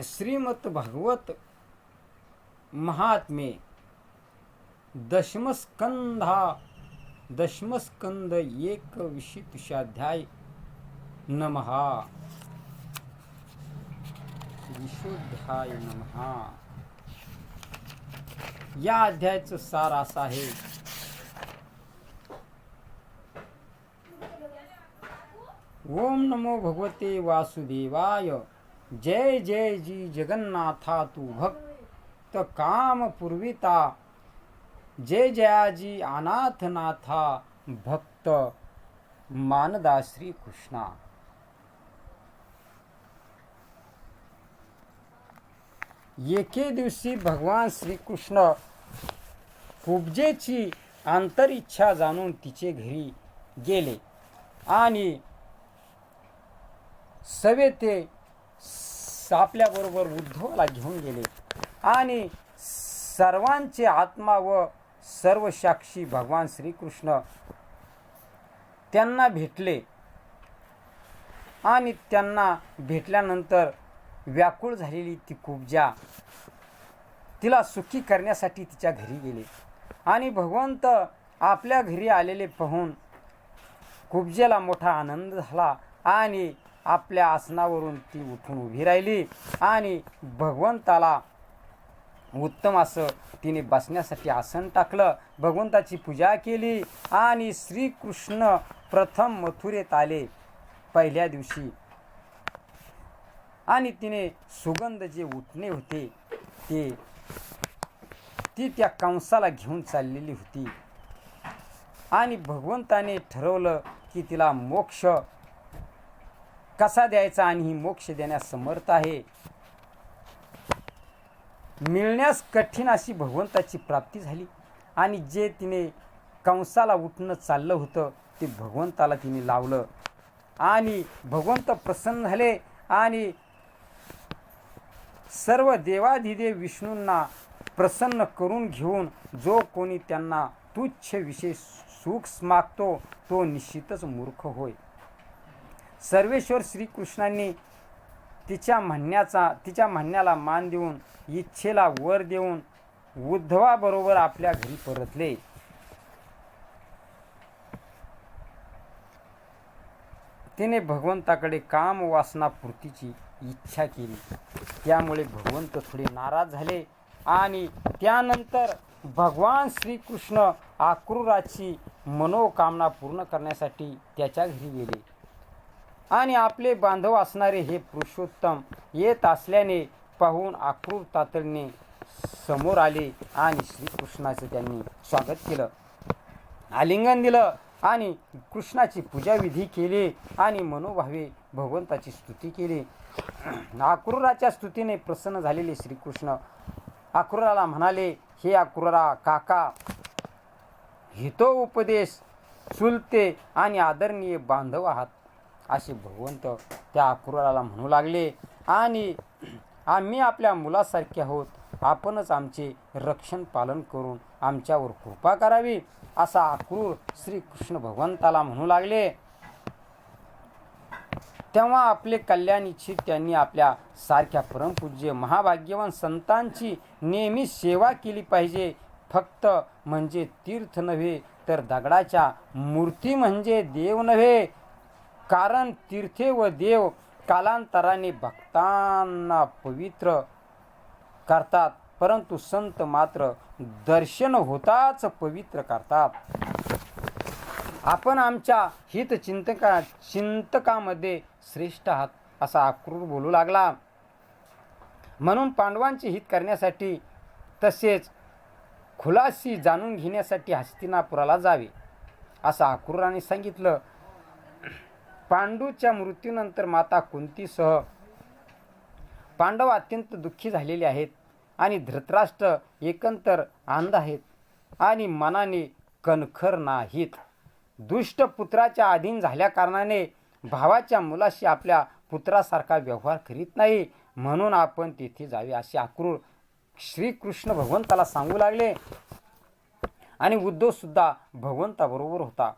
श्रीमद भागवत महात्म्ये दशमस्कंद 21 नमः विशुद्धाय नमः। या अध्यायाचं सार असं आहे, ओम नमो भगवते वासुदेवाय। जय जय जी जगन्नाथा तू भक्त काम पूर्विता। जय जयाजी अनाथनाथा भक्त मानदा श्री कृष्णा। एके दिवशी भगवान श्रीकृष्ण कुब्जेची आंतरिच्छा जाणून तिचे घरी गेले आणि सवेते आपल्याबरोबर उद्धवाला घेऊन गेले आणि सर्वांचे आत्मा व सर्व साक्षी भगवान श्रीकृष्ण त्यांना भेटले आणि त्यांना भेटल्यानंतर व्याकुळ झालेली ती कुब्जा तिला सुखी करण्यासाठी तिच्या घरी गेले आणि भगवंत आपल्या घरी आलेले पाहून कुब्जेला मोठा आनंद झाला आणि आपल्या आसनावरून ती उठून उभी राहिली आणि भगवंताला उत्तम असं तिने बसण्यासाठी आसन टाकलं, भगवंताची पूजा केली आणि श्रीकृष्ण प्रथम मथुरेत आले पहिल्या दिवशी आणि तिने सुगंध जे उठणे होते ती त्या कंसाला घेऊन चाललेली होती आणि भगवंताने ठरवलं की तिला मोक्ष कसा द्यायचा आणि ही मोक्ष देण्यास समर्थ आहे। मिळण्यास कठीण अशी भगवंताची प्राप्ती झाली आणि जे तिने कंसाला उठणं चाललं होतं ते भगवंताला तिने लावलं आणि भगवंत प्रसन्न झाले आणि सर्व देवाधिदेव विष्णूंना प्रसन्न करून घेऊन जो कोणी त्यांना तुच्छ विषय सुख मागतो तो निश्चितच मूर्ख होय। सर्वेश्वर श्रीकृष्णांनी तिच्या म्हणण्याला मान देऊन इच्छेला वर देऊन उद्धवाबरोबर आपल्या घरी परतले। तिने भगवंताकडे काम वासना पूर्तीची इच्छा केली, त्यामुळे भगवंत थोडे नाराज झाले आणि त्यानंतर भगवान श्रीकृष्ण आक्रूराची मनोकामना पूर्ण करण्यासाठी त्याच्या घरी गेले आणि आपले बांधव असणारे हे पुरुषोत्तम येत असल्याने पाहून आक्रूर तातडीने समोर आले आणि श्रीकृष्णाचं त्यांनी स्वागत केलं, आलिंगन दिलं आणि कृष्णाची पूजाविधी केली आणि मनोभावे भगवंताची स्तुती केली। आक्रूराच्या स्तुतीने प्रसन्न झालेले श्रीकृष्ण आक्रूराला म्हणाले, हे आक्रूरा काका, हितो उपदेश चुलते आणि आदरणीय बांधव आहात असे भगवंत त्या आक्रूराला म्हणू लागले आणि आम्ही आपल्या मुलासारखे आहोत, आपणच आमचे रक्षण पालन करून आमच्यावर कृपा करावी असा आक्रूर श्रीकृष्ण भगवंताला म्हणू लागले। तेव्हा आपले कल्याण इच्छित त्यांनी आपल्या सारख्या परमपूज्य महाभाग्यवान संतांची नेहमी सेवा केली पाहिजे। फक्त म्हणजे तीर्थ नव्हे तर दगडाच्या मूर्ती म्हणजे देव नव्हे, कारण तीर्थे व देव कालांतराने भक्तांना पवित्र करतात, परंतु संत मात्र दर्शन होताच पवित्र करतात। आपण आमच्या चिंतकामध्ये श्रेष्ठ आहात असा आक्रूर बोलू लागला। म्हणून पांडवांचे हित करण्यासाठी तसेच खुलासी जाणून घेण्यासाठी हस्तिनापुराला जावे असं आक्रूराने सांगितलं। पांडूच्या मृत्यूनंतर माता कुंतीसह पांडव अत्यंत दुःखी झालेले आहेत आणि धृतराष्ट्र एकंतर अंध आहेत आणि मनाने कणखर नाहीत। दुष्ट पुत्राच्या अधीन झाल्या कारणाने भावाच्या मुलाशी आपल्या पुत्रासारखा व्यवहार करीत नाही, म्हणून आपण तेथे जावे असे आक्रूर श्रीकृष्ण भगवंताला सांगू लागले आणि उद्धव सुद्धा भगवंताबरोबर होता।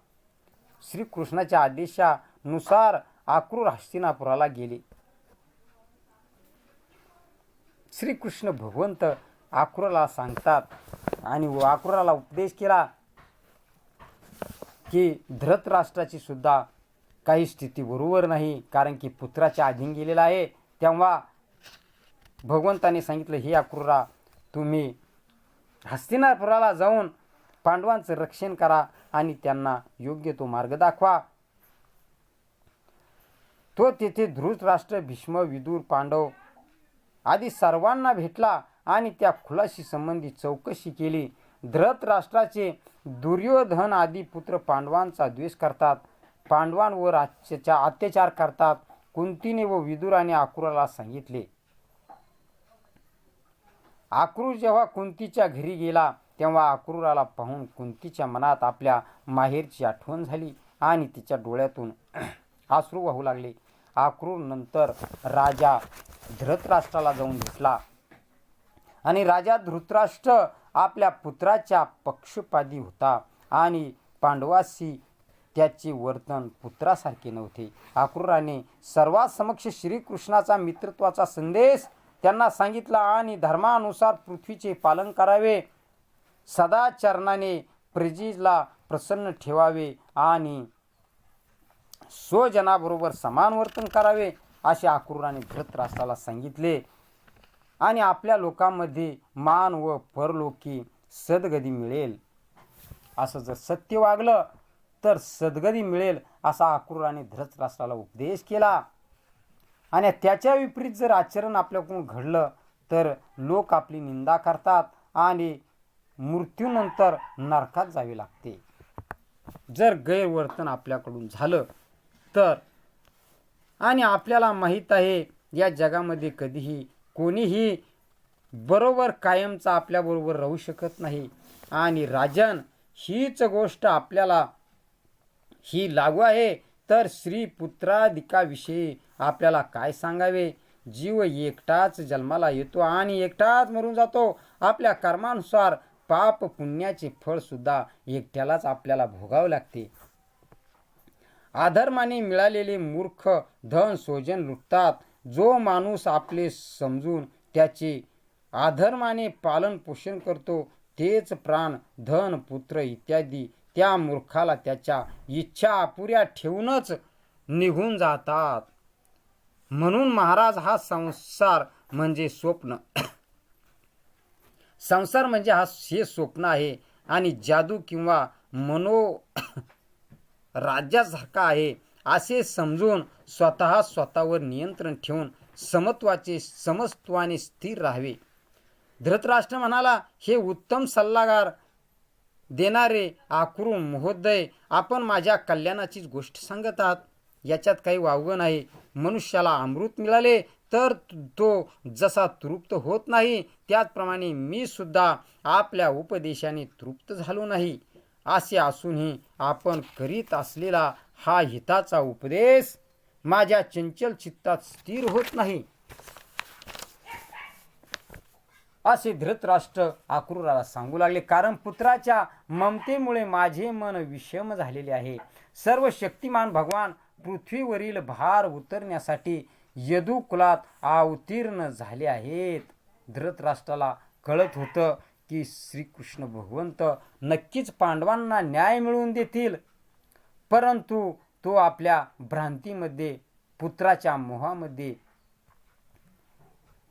श्रीकृष्णाच्या आदेशानुसार आक्रूर हस्तिनापुराला गेले श्रीकृष्ण भगवंत अक्रूराला सांगतात आणि अक्रूराला उपदेश केला की धृतराष्ट्राची सुद्धा काही स्थिती बरोबर नाही, कारण की पुत्राच्या अधीन गेलेला आहे. तेव्हा भगवंताने सांगितलं, हे अक्रूरा, तुम्ही हस्तिनापुराला जाऊन पांडवांचं रक्षण करा आणि त्यांना योग्य तो मार्ग दाखवा. तो तेथे धृतराष्ट्र, भीष्म, विदुर, पांडव आदी सर्वांना भेटला आणि त्या खुलाशी संबंधी चौकशी केली. धृतराष्ट्राचे दुर्योधन आदी पुत्र पांडवांचा द्वेष करतात, पांडवांवर अत्याचार करतात. कुंतीने व विदुराने अक्रूराला सांगितले. अक्रूर जेव्हा कुंतीच्या घरी गेला तेव्हा अक्रूराला पाहून कुंतीच्या मनात आपल्या माहेरची आठवण झाली आणि तिच्या डोळ्यातून अश्रू वाहू लागले. अक्रूर नंतर राजा धृतराष्ट्राला जाऊन भेटला आणि राजा धृतराष्ट्र आपल्या पुत्राच्या पक्षपाती होता आणि पांडवाशी त्याचे वर्तन पुत्रासारखे नव्हते. अक्रूराने सर्वांसमक्ष श्रीकृष्णाचा मित्रत्वाचा संदेश त्यांना सांगितला आणि धर्मानुसार पृथ्वीचे पालन करावे, सदाचरणाने प्रजेला प्रसन्न ठेवावे आणि स्वजनाबरोबर समान वर्तन करावे असे अक्रूराने धृतराष्ट्राला सांगितले. आणि आपल्या लोकांमध्ये मान व परलोकी सद्गती मिळेल, असं जर सत्य वागलं तर सद्गती मिळेल असा अक्रूराने धृतराष्ट्राला उपदेश केला. आणि त्याच्या विपरीत जर आचरण आपल्याकडून घडलं तर लोक आपली निंदा करतात आणि मृत्यूनंतर नरकात जावे लागते. जर गैरवर्तन आपल्याकडून झालं तर, आणि आपल्याला माहीत आहे या जगामध्ये कधीही कोणीही बरोबर कायमचा आपल्याबरोबर राहू शकत नाही. आणि राजन, हीच गोष्ट आपल्याला ही लागू आहे तर श्री पुत्राधिकाविषयी आपल्याला काय सांगावे. जीव एकटाच जन्माला येतो आणि एकटाच मरून जातो. आपल्या कर्मानुसार पाप पुण्याचे फळ सुद्धा एकट्यालाच आपल्याला भोगावे लागते. अधर्माने मिळालेले मूर्ख धन स्वजन लुटतात. जो माणूस आपले समजून त्याचे अधर्माने पालन पोषण करतो तेच प्राण, धन, पुत्र इत्यादी त्या मूर्खाला त्याच्या इच्छा अपुऱ्या ठेवूनच निघून जातात. म्हणून महाराज, हा संसार म्हणजे स्वप्न, संसार म्हणजे हे स्वप्न आहे आणि जादू किंवा राज्यासारखा आहे असे समजून स्वतःवर नियंत्रण ठेवून समत्वाने स्थिर राहावे. धृतराष्ट्र म्हणाला, हे उत्तम सल्लागार देणारे अक्रूर महोदय, आपण माझ्या कल्याणाचीच गोष्ट सांगत आहात. याच्यात काही वावगं नाही. मनुष्याला अमृत मिळाले तर तो जसा तृप्त होत नाही त्याचप्रमाणे मी सुद्धा आपल्या उपदेशाने तृप्त झालो नाही. असे असूनही आपण करीत असलेला हा हिताचा उपदेश माझ्या चंचल चित्तात स्थिर होत नाही. असे धृतराष्ट्र अक्रूराला सांगू लागले. कारण पुत्राच्या ममतेमुळे माझे मन विषम झालेले आहे. सर्व शक्तिमान भगवान पृथ्वीवरील भार उतरण्यासाठी यदुकुलात अवतीर्ण झाले आहेत. धृतराष्ट्राला कळत होतं की श्रीकृष्ण भगवंत नक्कीच पांडवांना न्याय मिळवून देतील, परंतु तो आपल्या भ्रांतीमध्ये, पुत्राच्या मोहामध्ये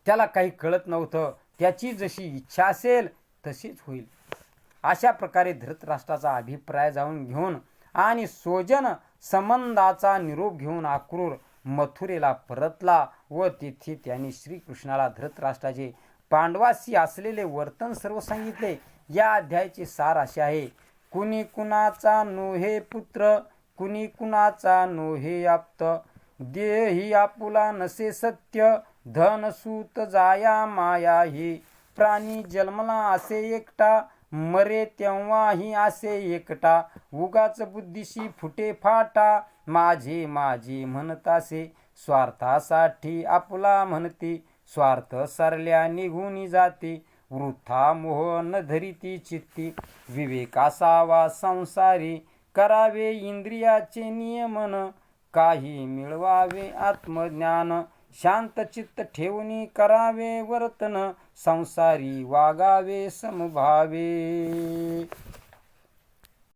त्याला काही कळत नव्हतं. त्याची जशी इच्छा असेल तशीच होईल अशा प्रकारे धृतराष्ट्राचा अभिप्राय जाणून घेऊन आणि स्वजन संबंधाचा निरोप घेऊन अक्रूर मथुरेला परतला व तेथे त्यांनी श्रीकृष्णाला धृतराष्ट्राचे पांडवाशी असलेले वर्तन सर्व सांगितले. या अध्यायाचे सार असे आहे. कुणी कुणाचा नोहे पुत्र, कुणी कुणाचा नोहे आप्त, देही आपुला नसे सत्य, धन सूत जाया माया ही, प्राणी जन्मला असे एकटा, मरे तेव्हाही असे एकटा, उगाच बुद्धीशी फुटे फाटा, माझे माझे म्हणतासे, स्वार्थासाठी आपुला म्हणते, स्वार्थ सरल्या निघून जाते, वृथा मोह न धरिती चित्ती, विवेक असावा संसारी, करावे इंद्रियाचे नियमन, काही मिळवावे आत्मज्ञान, शांत चित्त ठेवून करावे वर्तन, संसारी वागावे समभावे.